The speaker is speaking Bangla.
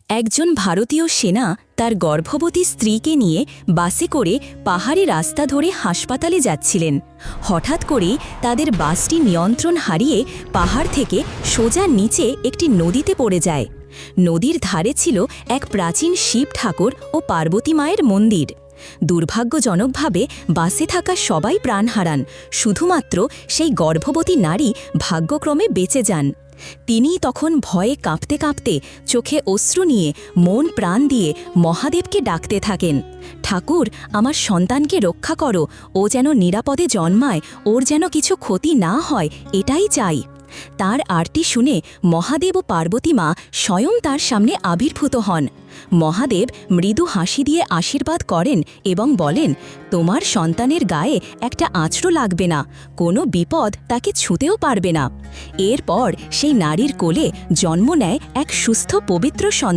একজন ভারতীয় সেনা তার গর্ভবতী স্ত্রীকে নিয়ে বাসে করে পাহাড়ি রাস্তা ধরে হাসপাতালে যাচ্ছিলেন। হঠাৎ করেই তাদের বাসটি নিয়ন্ত্রণ হারিয়ে পাহাড় থেকে সোজা নিচে একটি নদীতে পড়ে যায়। নদীর ধারে ছিল এক প্রাচীন শিব ঠাকুর ও পার্বতী মায়ের মন্দির। দুর্ভাগ্যজনকভাবে বাসে থাকা সবাই প্রাণ হারান, শুধুমাত্র সেই গর্ভবতী নারী ভাগ্যক্রমে বেঁচে যান। তিনি তখন ভয়ে কাঁপতে কাঁপতে চোখে অশ্রু নিয়ে মন প্রাণ দিয়ে মহাদেবকে ডাকতে থাকেন, ঠাকুর, আমার সন্তানকে রক্ষা করো, ও যেন নিরাপদে জন্মায়, ওর যেন কিছু ক্ষতি না হয়, এটাই চাই। তার আরতি শুনে মহাদেব ও পার্বতী মা স্বয়ং তার সামনে আবির্ভূত হন। মহাদেব মৃদু হাসি দিয়ে আশীর্বাদ করেন এবং বলেন, তোমার সন্তানের গায়ে একটা আঁচড়ও লাগবে না, কোনো বিপদ তাকে ছুঁতেও পারবে না। এরপর সেই নারীর কোলে জন্ম নেয় এক সুস্থ পবিত্র সন্তান।